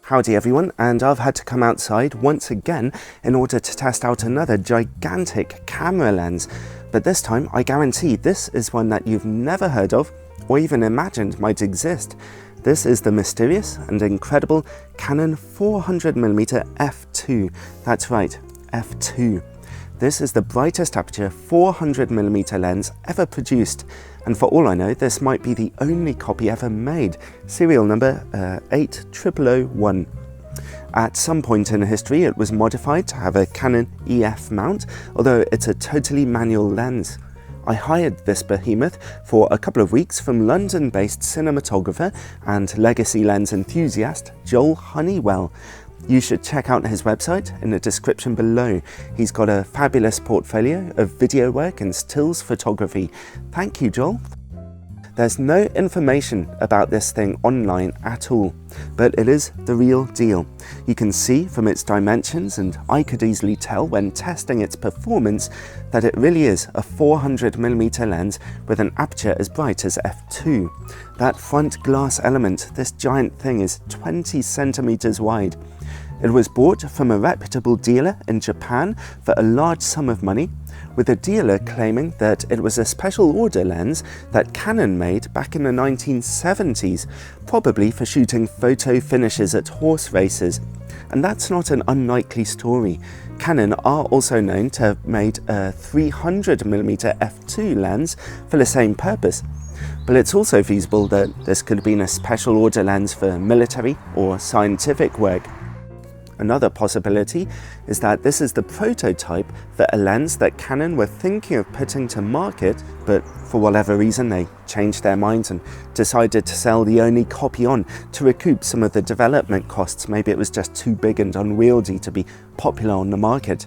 Howdy everyone, and I've had to come outside once again in order to test out another gigantic camera lens, but this time I guarantee this is one that you've never heard of or even imagined might exist. This is the mysterious and incredible Canon 400mm f2. That's right, f2. This is the brightest aperture 400mm lens ever produced, and for all I know this might be the only copy ever made, serial number 80001. At some point in history it was modified to have a Canon EF mount, although it's a totally manual lens. I hired this behemoth for a couple of weeks from London-based cinematographer and legacy lens enthusiast Joel Honeywell. You should check out his website in the description below. He's got a fabulous portfolio of video work and stills photography. Thank you, Joel. There's no information about this thing online at all, but it is the real deal. You can see from its dimensions, and I could easily tell when testing its performance, that it really is a 400mm lens with an aperture as bright as f2. That front glass element, this giant thing, is 20 centimeters wide. It was bought from a reputable dealer in Japan for a large sum of money, with the dealer claiming that it was a special order lens that Canon made back in the 1970s, probably for shooting photo finishes at horse races. And that's not an unlikely story. Canon are also known to have made a 300mm f2 lens for the same purpose. But it's also feasible that this could have been a special order lens for military or scientific work. Another possibility is that this is the prototype for a lens that Canon were thinking of putting to market, but for whatever reason they changed their minds and decided to sell the only copy on to recoup some of the development costs. Maybe it was just too big and unwieldy to be popular on the market.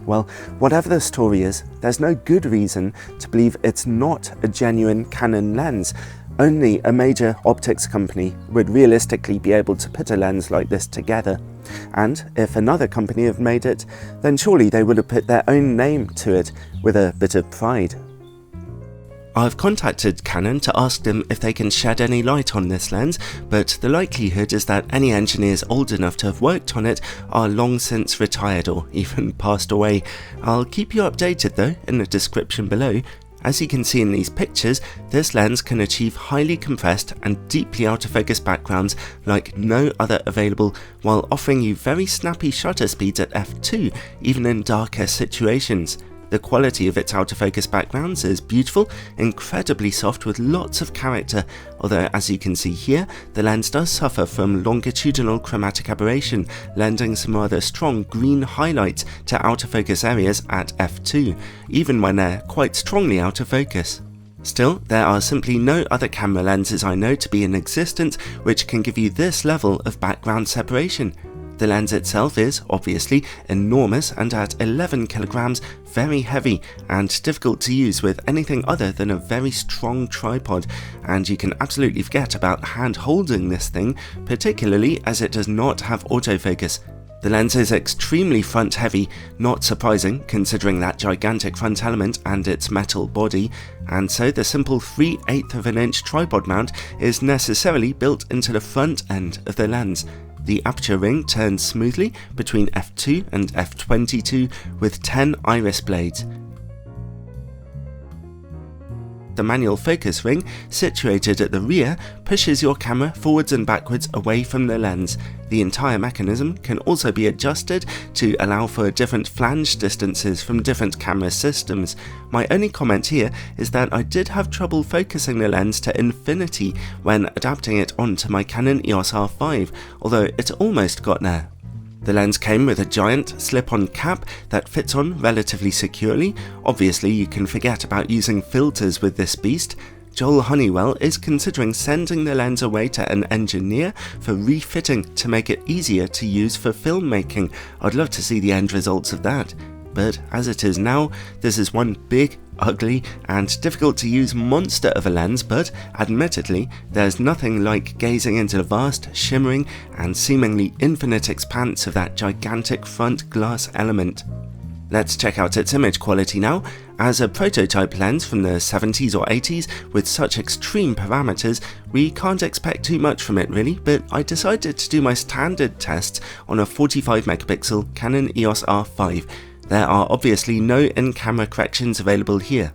Well, whatever the story is, there's no good reason to believe it's not a genuine Canon lens. Only a major optics company would realistically be able to put a lens like this together. And if another company have made it, then surely they would have put their own name to it with a bit of pride. I've contacted Canon to ask them if they can shed any light on this lens, but the likelihood is that any engineers old enough to have worked on it are long since retired or even passed away. I'll keep you updated though in the description below. As you can see in these pictures, this lens can achieve highly compressed and deeply out of focus backgrounds like no other available, while offering you very snappy shutter speeds at f2, even in darker situations. The quality of its out of focus backgrounds is beautiful, incredibly soft with lots of character, although as you can see here, the lens does suffer from longitudinal chromatic aberration, lending some rather strong green highlights to out of focus areas at f2, even when they're quite strongly out of focus. Still, there are simply no other camera lenses I know to be in existence which can give you this level of background separation. The lens itself is, obviously, enormous and at 11 kilograms, very heavy and difficult to use with anything other than a very strong tripod, and you can absolutely forget about hand holding this thing, particularly as it does not have autofocus. The lens is extremely front heavy, not surprising considering that gigantic front element and its metal body, and so the simple 3/8 of an inch tripod mount is necessarily built into the front end of the lens. The aperture ring turns smoothly between f2 and f22 with 10 iris blades. The manual focus ring, situated at the rear, pushes your camera forwards and backwards away from the lens. The entire mechanism can also be adjusted to allow for different flange distances from different camera systems. My only comment here is that I did have trouble focusing the lens to infinity when adapting it onto my Canon EOS R5, although it almost got there. The lens came with a giant slip-on cap that fits on relatively securely. Obviously you can forget about using filters with this beast. Joel Honeywell is considering sending the lens away to an engineer for refitting to make it easier to use for filmmaking. I'd love to see the end results of that. But as it is now, this is one big, ugly and difficult to use monster of a lens, but admittedly there's nothing like gazing into the vast, shimmering and seemingly infinite expanse of that gigantic front glass element. Let's check out its image quality now. As a prototype lens from the 70s or 80s with such extreme parameters, we can't expect too much from it really, but I decided to do my standard tests on a 45 megapixel Canon EOS R5. There are obviously no in-camera corrections available here.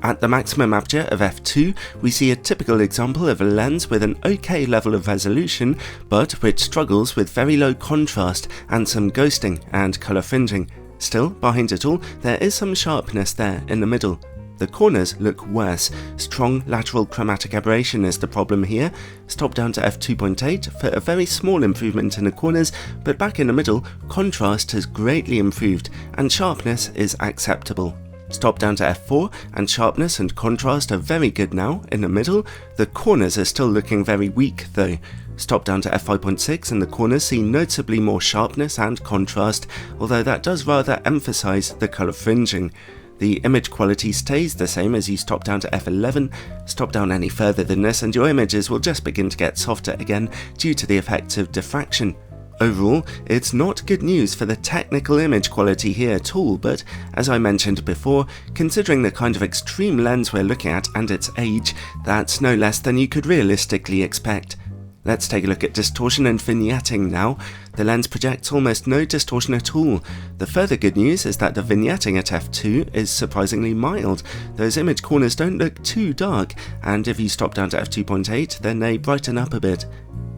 At the maximum aperture of f2, we see a typical example of a lens with an okay level of resolution, but which struggles with very low contrast and some ghosting and colour fringing. Still, behind it all, there is some sharpness there in the middle. The corners look worse. Strong lateral chromatic aberration is the problem here. Stop down to f2.8 for a very small improvement in the corners, but back in the middle, contrast has greatly improved and sharpness is acceptable. Stop down to f4 and sharpness and contrast are very good now in the middle. The corners are still looking very weak though. Stop down to f5.6 and the corners see noticeably more sharpness and contrast, although that does rather emphasize the colour fringing. The image quality stays the same as you stop down to f11. Stop down any further than this and your images will just begin to get softer again due to the effects of diffraction. Overall, it's not good news for the technical image quality here at all, but as I mentioned before, considering the kind of extreme lens we're looking at and its age, that's no less than you could realistically expect. Let's take a look at distortion and vignetting now. The lens projects almost no distortion at all. The further good news is that the vignetting at f2 is surprisingly mild. Those image corners don't look too dark, and if you stop down to f2.8 then they brighten up a bit.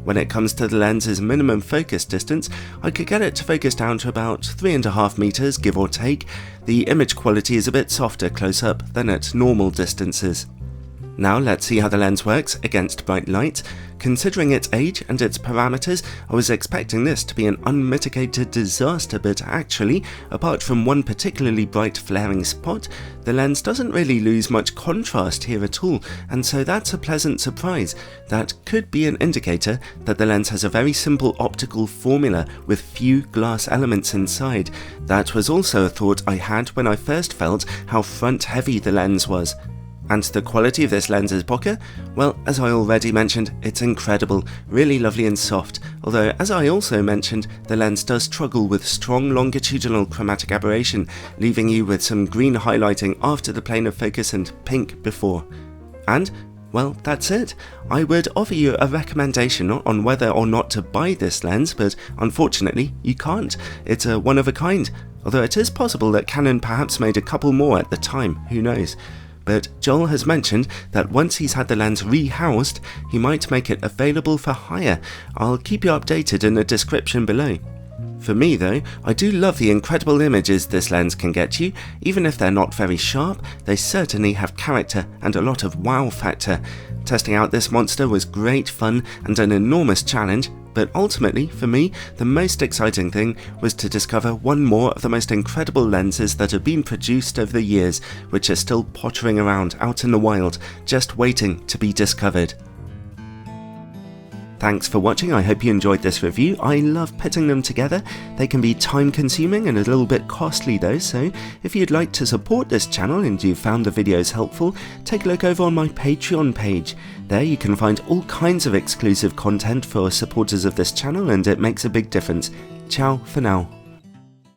When it comes to the lens's minimum focus distance, I could get it to focus down to about 3.5 meters, give or take. The image quality is a bit softer close up than at normal distances. Now let's see how the lens works against bright light. Considering its age and its parameters, I was expecting this to be an unmitigated disaster, but actually, apart from one particularly bright flaring spot, the lens doesn't really lose much contrast here at all, and so that's a pleasant surprise. That could be an indicator that the lens has a very simple optical formula with few glass elements inside. That was also a thought I had when I first felt how front heavy the lens was. And the quality of this lens's bokeh? Well, as I already mentioned, it's incredible, really lovely and soft, although as I also mentioned, the lens does struggle with strong longitudinal chromatic aberration, leaving you with some green highlighting after the plane of focus and pink before. And, well, that's it. I would offer you a recommendation on whether or not to buy this lens, but unfortunately, you can't. It's a one of a kind, although it is possible that Canon perhaps made a couple more at the time, who knows. But Joel has mentioned that once he's had the lens rehoused, he might make it available for hire. I'll keep you updated in the description below. For me though, I do love the incredible images this lens can get you. Even if they're not very sharp, they certainly have character and a lot of wow factor. Testing out this monster was great fun and an enormous challenge, but ultimately, for me, the most exciting thing was to discover one more of the most incredible lenses that have been produced over the years, which are still pottering around out in the wild, just waiting to be discovered. Thanks for watching, I hope you enjoyed this review. I love putting them together. They can be time consuming and a little bit costly though, so if you'd like to support this channel and you found the videos helpful, take a look over on my Patreon page. There you can find all kinds of exclusive content for supporters of this channel and it makes a big difference. Ciao for now.